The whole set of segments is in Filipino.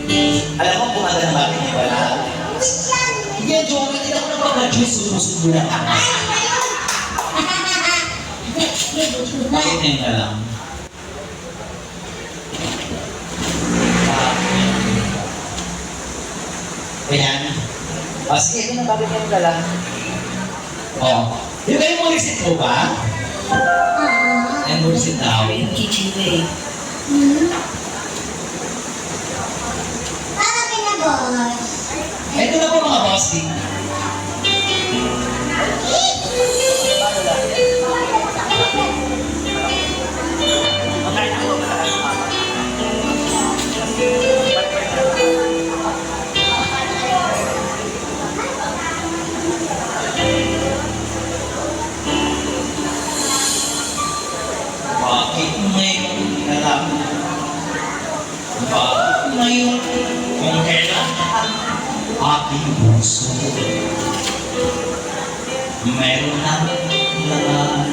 Alam mo kung ano na bakit niya wala? Hindi, joke. Hindi ako napaka-juice. Sumusubo na ako. Bakit niya ka lang? Ayan. O, sige, ito na bakit niya ka lang? O. Yung kayo mo receipt mo ba? Ayan mo receipt daw. Yung kitchen bay. Ito na po mga bossing. Bakit ngayon alam? Bakit ngayon kung kailan aking puso meron ng laman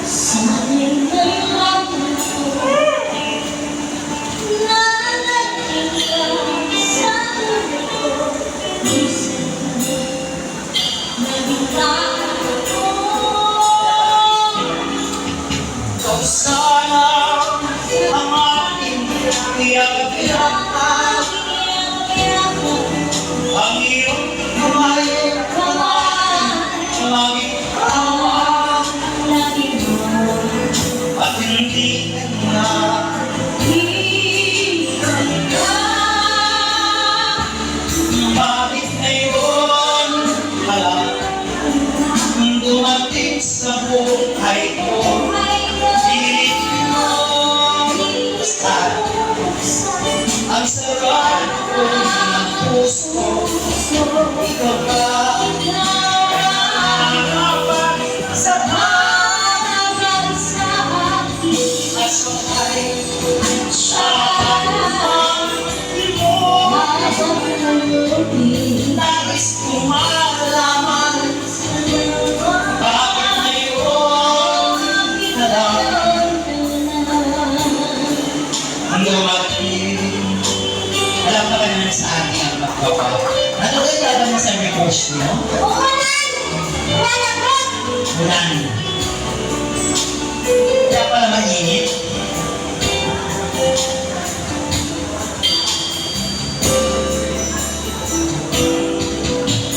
Sa maling ng mundo, narating ka sa mundo. Minsan naging ako. ikaw sana ang aking piyag-piyag ang iyong kamay laging tawag at hindi ka bakit ngayon alam dumating sa buhay ko silipin mo ang sarap ko ng puso ikaw ba harapan sa at sakay sa pag-ibig mo nais ko malaman bakit ngayon alam ang dumating alam na kayo sa ating ang magpapa ano kayo laban mo sa negosyo niyo? Ulan kaya pala mainit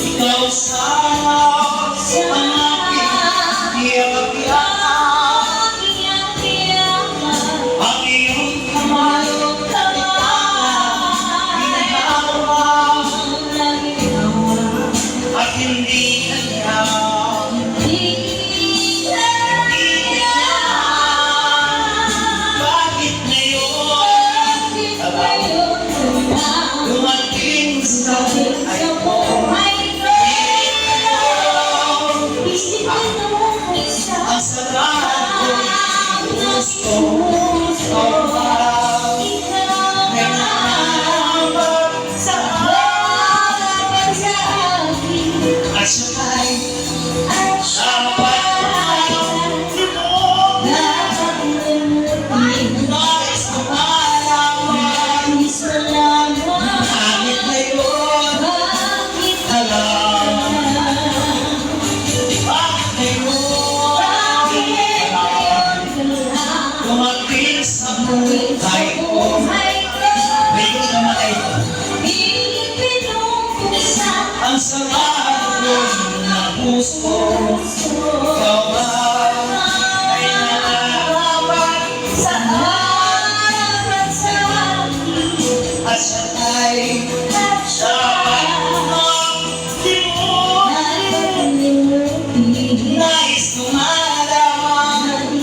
ikaw sana ang aking piyag-piyag ang iyong kamay ginagawa at hindi kanyang bakit ngayon dumating sa buhay ko ang sarap ko gusto ikaw ba may nanaman sa at sakay dapat nais ko malaman bakit ngayon alam bakit ngayon alam dumating sa buhay ko may kamatay ang sarap ko ng puso ikaw ba ay nalalaman at sakay dapat nais ko malaman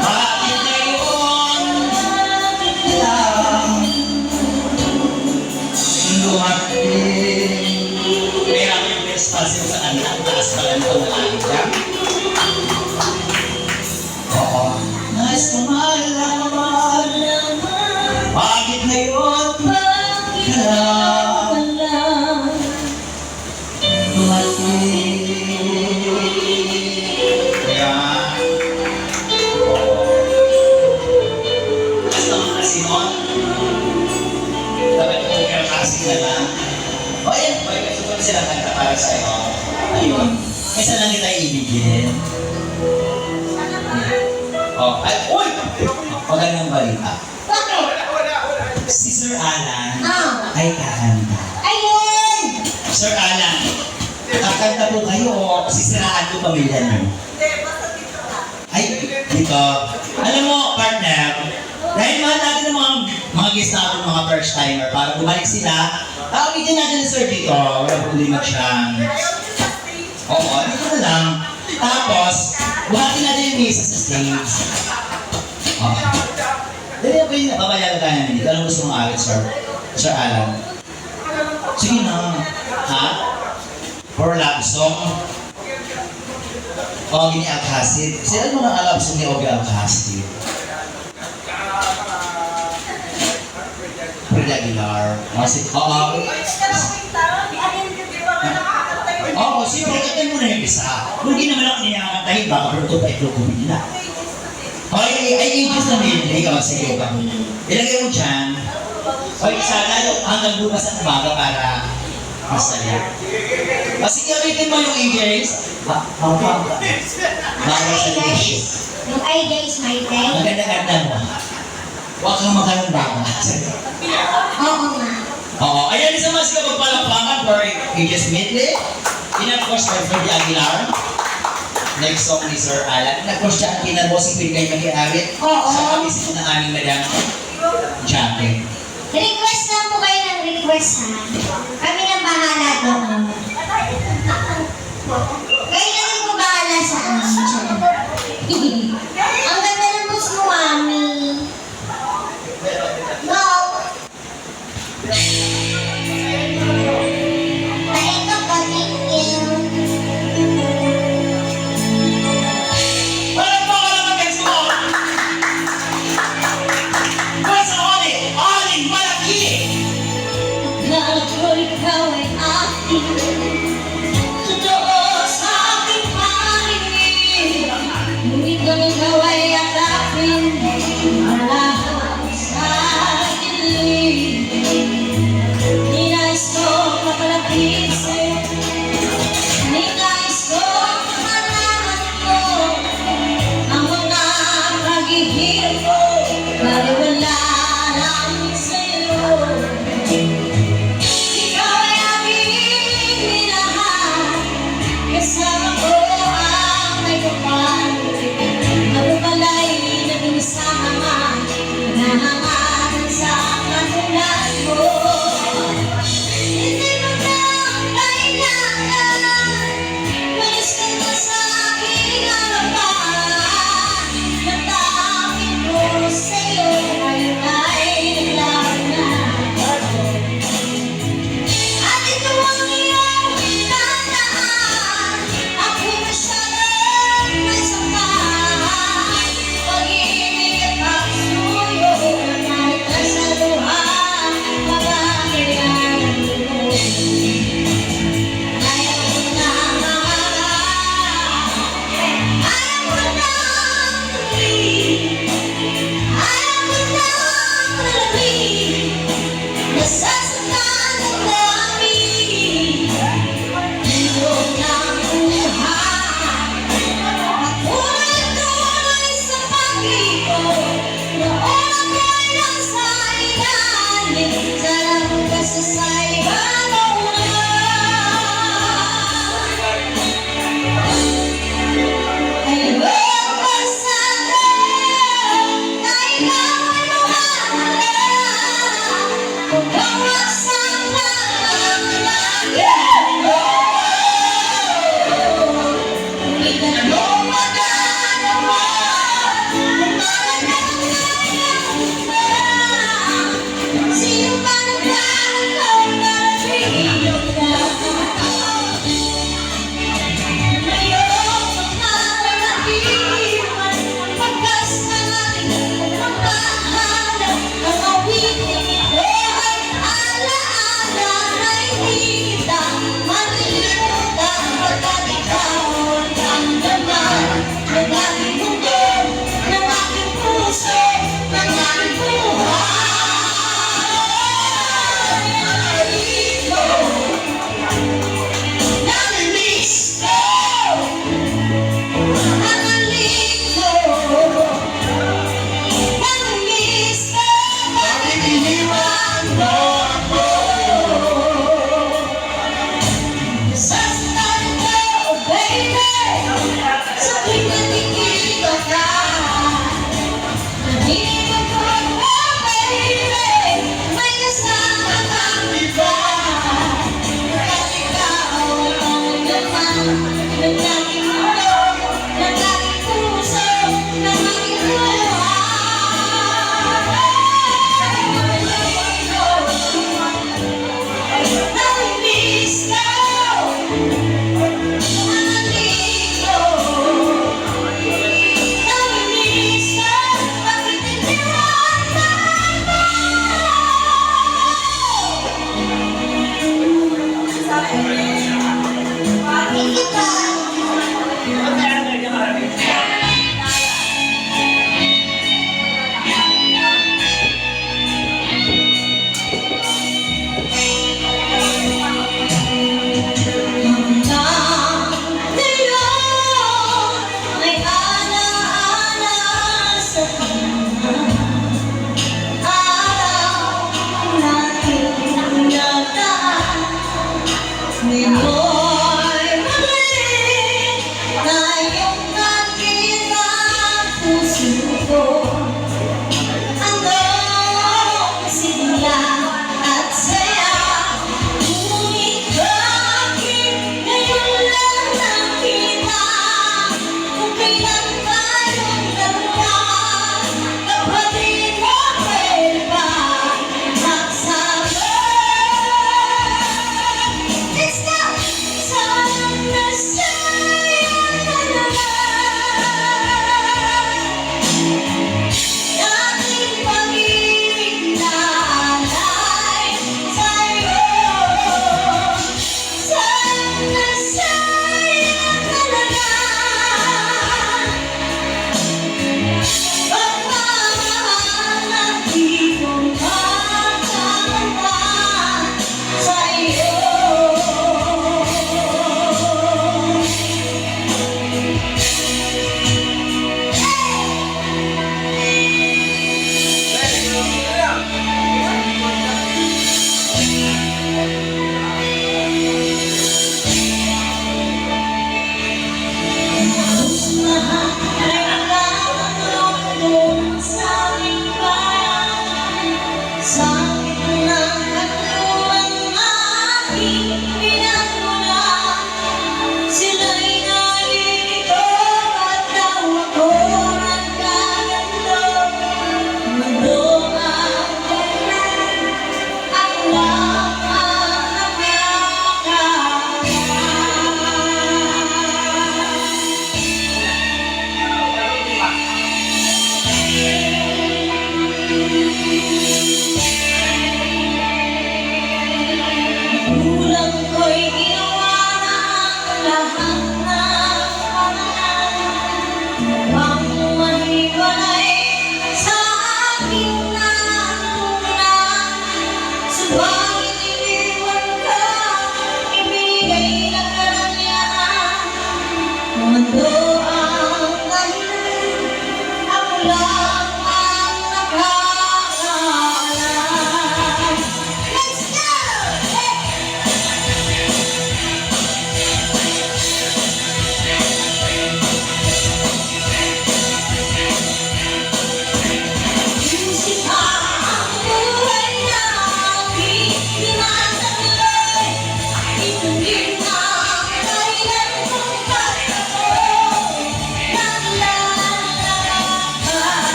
bakit ngayon alam dumating may raming espasyo sa anak taas pa lang ito na lang kasi mo? Dapat yung OBL kasi na lang. O yan, may susunod silang kanta para sa'yo. Ayun. Isa lang kita ibigin. Oh, ay, uy! Magandang balita. Si Sir Alan ay kakanta. Ayun! Sir Alan, kakanta po kayo o sisiraan ko pamilya niyo? Ay, dito. Alam mo, partner, dahil mahal natin ang mga guest natin, mga first timer, para bumalik sila, tawagin natin na Sir dito. Wala problema siyang. Oo, dito na lang. Tapos, buhatin natin yung mesa sa stage. Okay. Dali ako yung napapayagan tayo namin dito. Anong gusto mong awit, Sir? Sir Alan? Sige na. Ha? For love song? O, gini Alcacid. Sila mo nang alam sa ni Ogie Alcacid? Freddy Aguilar. Oo. Oo, siyempre, katan mo na yung isa. Kung di naman ako niyakakantahin, baka pero ito pa ito kumila. Okay, ay ages na medley. O, sige ba? Ilagay mo dyan. Okay, sana hanggang bukas ang umaga para masaya. O, sige, ulitin mo yung ages. Bawal sa issue. Yung idea is my day. Maganda-ganda mo. Huwag kang magkaroon baka. Oo nga. Oo, ayan isa mas kapagpalakpakan for ages medley. And of course, for Freddy Aguilar. Next song ni Sir Alan. Nag-course siya ang kinabosing pin kayo mag-iawit. Oo. Sa pag-isip na aming madam. Jackie. Request lang po kayo ng request ha. Kami nang bahala doon. Kayo na rin po bahala sa amin. Ang ganda ng boss mo, Mami. No. Paito ka tingin. Walang po ka naman guys mo! What's the Oli? Oli Malaki! Akala ko ikaw ay akin. Totoo sa aking pangingin. Ngunit ang ikaw ay akapin. Malahap sa dilim.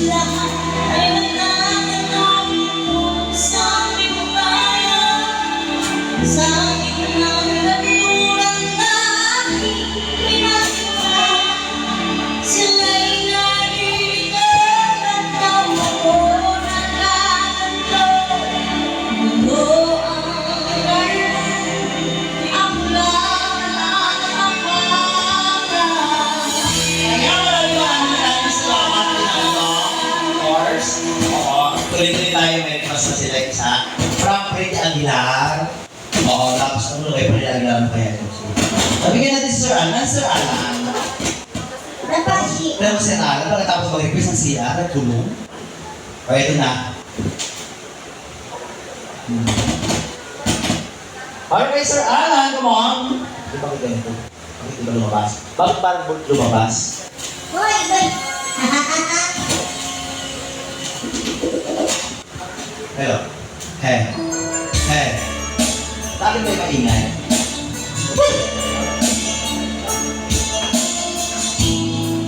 lahat ay natatanong sa aming bayan, sa aming nagkaturan na aking pinasukan. Sila'y narito at tawa ko nagkakanto. Mundo ang ganun, ang lahat ang pangarap. Kaya maraming salamat din of course. Oo, tuloy-tuloy tayo, may request na sila isa. From Freddy Aguilar. Oo, tapos ano kay Freddy Aguilar mo kaya ito. Nabigyan natin si Sir Alan. Sir Alan. Napasi. Pero si Alan, pagkatapos mag-request ng siya, nagtulong. O, ito na. Okay, Sir Alan, come on. Di ba kita ito? Bakit di ba lumabas? Bakit parang lumabas? Hoy, boy. Hello. Hey. Hey. Bakit may maingay?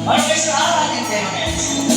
Okay, Sir Alan, and 10 minutes.